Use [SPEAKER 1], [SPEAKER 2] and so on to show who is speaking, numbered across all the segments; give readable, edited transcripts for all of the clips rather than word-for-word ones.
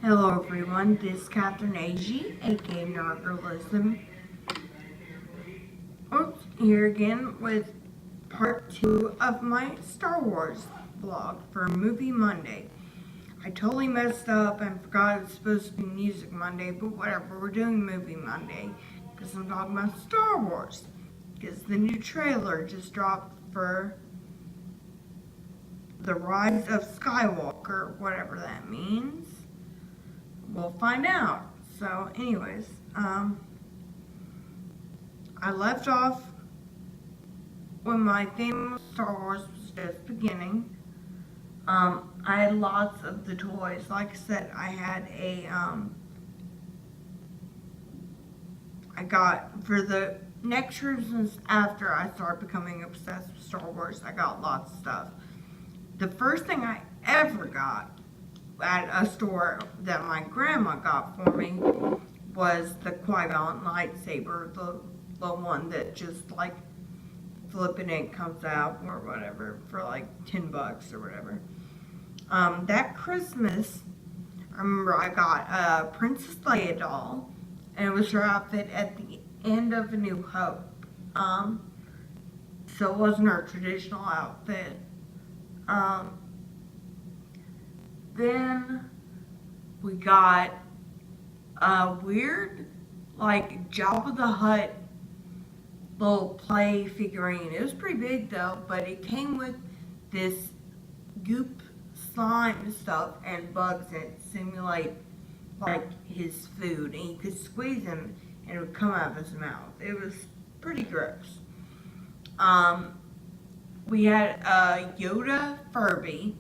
[SPEAKER 1] Hello everyone, this is Catherine A.G., aka Nargalism. Here again with part 2 of my Star Wars vlog for Movie Monday. I totally messed up and forgot it was supposed to be Music Monday, but whatever, we're doing Movie Monday because I'm talking about Star Wars. Because the new trailer just dropped for The Rise of Skywalker, whatever that means. We'll find out. So, anyways, I left off when my theme of Star Wars was just beginning. I had lots of the toys. Like I said, I had I got, for the next reasons after I started becoming obsessed with Star Wars, I got lots of stuff. The first thing I ever got at a store that my grandma got for me was the Qui-Gon lightsaber, the one that just like flipping it comes out or whatever for like $10 or whatever. That Christmas, I remember I got a Princess Leia doll, and it was her outfit at the end of A New Hope. So it wasn't her traditional outfit. Um, then we got a weird, like Jabba the Hutt little play figurine. It was pretty big though, but it came with this goop slime stuff and bugs that simulate like his food, and you could squeeze him and it would come out of his mouth. It was pretty gross. Um, we had a Yoda Furby,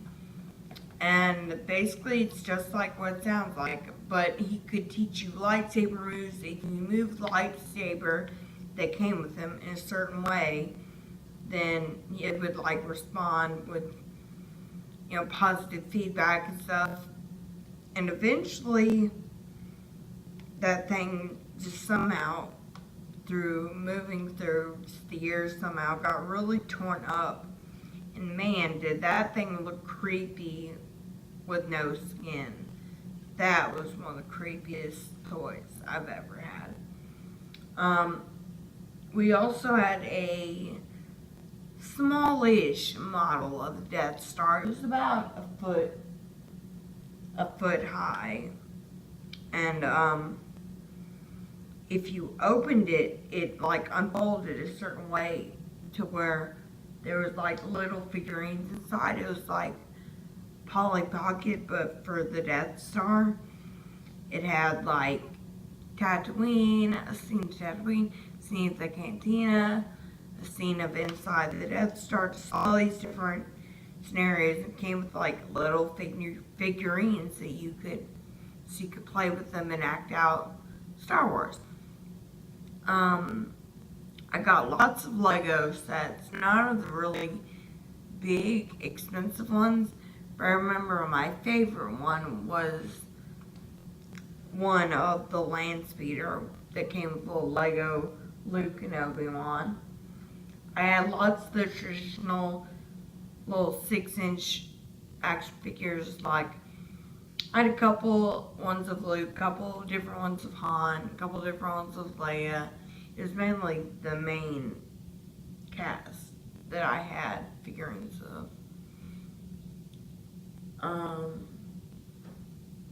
[SPEAKER 1] and basically it's just like what it sounds like, but he could teach you lightsaber moves. If you move the lightsaber that came with him in a certain way, then it would like respond with positive feedback and stuff. And eventually that thing just somehow, through moving through the years, somehow got really torn up. And man, did that thing look creepy with no skin. That was one of the creepiest toys I've ever had. We also had a smallish model of the Death Star. It was about a foot high, and if you opened it, it like unfolded a certain way to where there was like little figurines inside. It was like Polly Pocket, but for the Death Star. It had like Tatooine, a scene of Tatooine, a scene of the Cantina, a scene of inside the Death Star. Just all these different scenarios. It came with like little figurines that you could play with them and act out Star Wars. I got lots of Lego sets, none of the really big, expensive ones, but I remember my favorite one was one of the land speeder that came with little Lego Luke and Obi-Wan. I had lots of the traditional little 6-inch action figures. Like I had a couple ones of Luke, a couple different ones of Han, a couple different ones of Leia. It was mainly the main cast that I had figurines of. I'm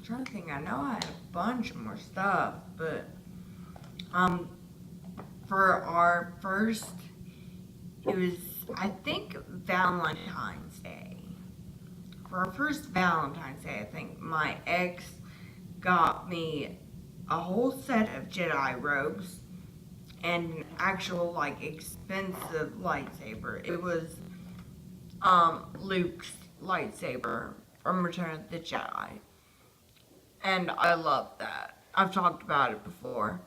[SPEAKER 1] trying to think. I know I had a bunch more stuff, but for our first, it was, I think, Valentine's Day. For our first Valentine's Day, I think my ex got me a whole set of Jedi robes and an actual like expensive lightsaber. It was Luke's lightsaber from Return of the Jedi, and I love that. I've talked about it before.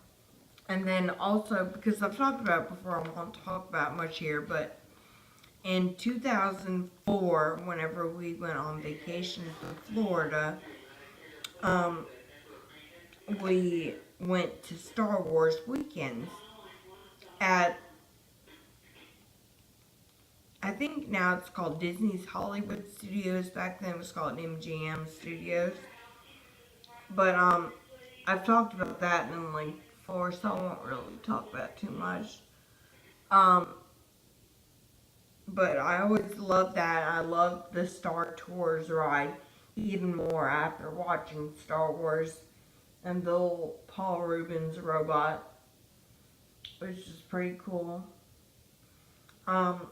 [SPEAKER 1] And then also, because I've talked about it before, I won't talk about it much here, but in 2004, whenever we went on vacation to Florida, um, we went to Star Wars weekends at, I think now it's called Disney's Hollywood Studios. Back then it was called MGM Studios. But I've talked about that in like before, so I won't really talk about it too much. Um, but I always loved that. I loved the Star Tours ride even more after watching Star Wars and the little Paul Rubens robot, which is pretty cool. Um,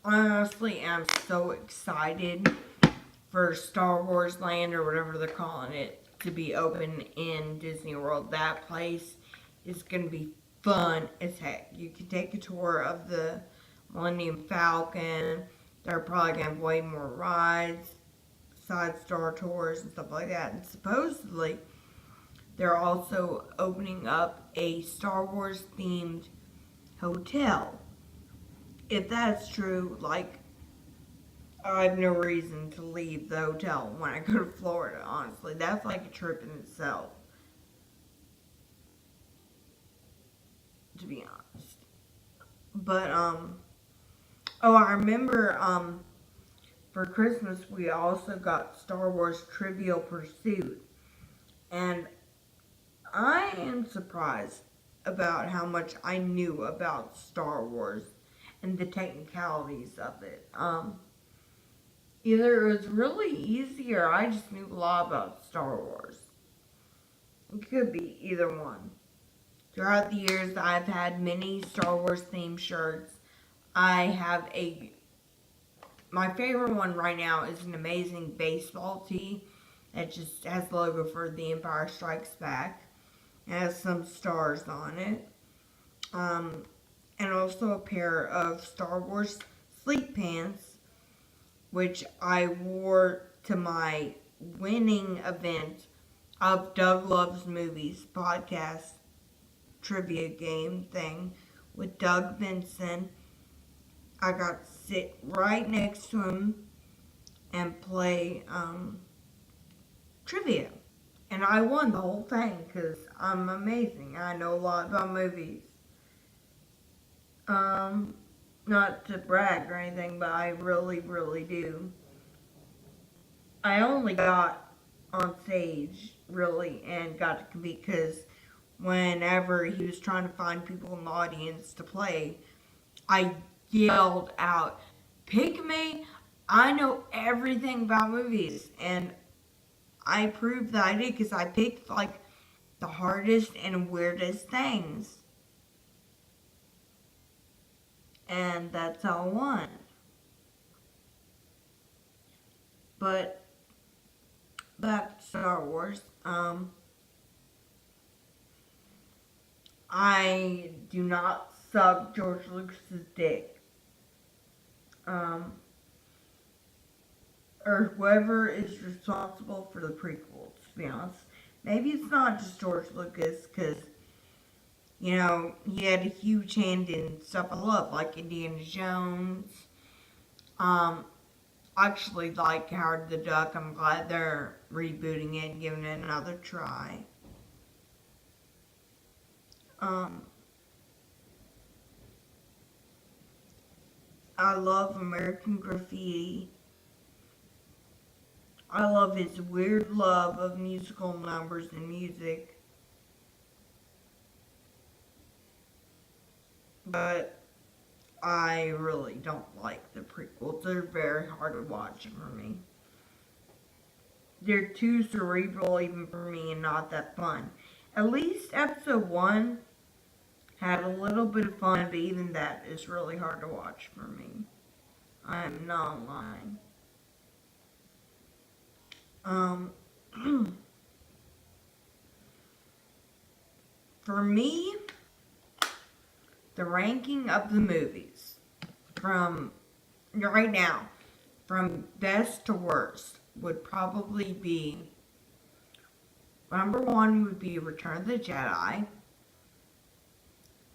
[SPEAKER 1] I honestly am so excited for Star Wars Land or whatever they're calling it to be open in Disney World. That place is going to be fun as heck. You can take a tour of the Millennium Falcon. They're probably going to have way more rides, side star tours, and stuff like that. And supposedly, they're also opening up a Star Wars themed hotel. If that's true, like, I have no reason to leave the hotel when I go to Florida, honestly. That's like a trip in itself, to be honest. But, oh, I remember, for Christmas, we also got Star Wars Trivial Pursuit. And I am surprised about how much I knew about Star Wars and the technicalities of it. Either it was really easy or I just knew a lot about Star Wars. It could be either one. Throughout the years, I've had many Star Wars themed shirts. I have my favorite one right now is an amazing baseball tee that just has the logo for The Empire Strikes Back. It has some stars on it. Um, and also a pair of Star Wars sleep pants, which I wore to my winning event of Doug Loves Movies podcast trivia game thing with Doug Benson. I got to sit right next to him and play trivia. And I won the whole thing because I'm amazing. I know a lot about movies. Um, Not to brag or anything, but I really, really do. I only got on stage, really, and got to compete because whenever he was trying to find people in the audience to play, I yelled out, "Pick me! I know everything about movies." And I proved that I did because I picked like the hardest and weirdest things. And that's how I won. But back to Star Wars. I do not suck George Lucas's dick. Um, or whoever is responsible for the prequels, to be honest. Maybe it's not just George Lucas, because, you know, he had a huge hand in stuff I love, like Indiana Jones. I actually like Howard the Duck. I'm glad they're rebooting it and giving it another try. Um, I love American Graffiti. I love his weird love of musical numbers and music. But I really don't like the prequels. They're very hard to watch for me. They're too cerebral even for me and not that fun. At least episode 1 had a little bit of fun, but even that is really hard to watch for me. I'm not lying. Um, for me, the ranking of the movies from right now, from best to worst, would probably be number 1 would be Return of the Jedi.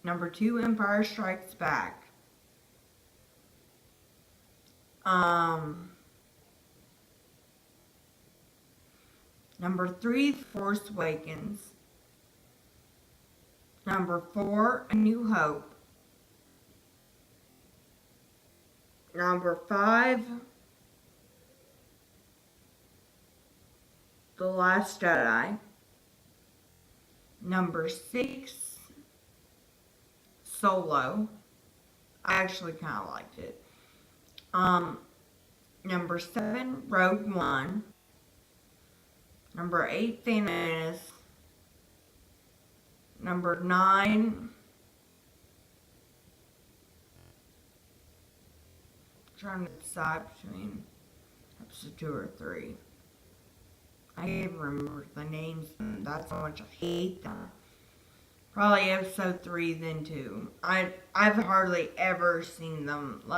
[SPEAKER 1] Number 2, Empire Strikes Back. Number 3, Force Awakens. Number 4, A New Hope. Number 5, The Last Jedi. Number 6, Solo. I actually kind of liked it. Number 7, Rogue One. Number 8, Phantom Menace. Number 9, trying to decide between episode 2 or 3. I can't remember the names, and that's how much I hate them. Probably episode 3, then 2. I've hardly ever seen them. Like,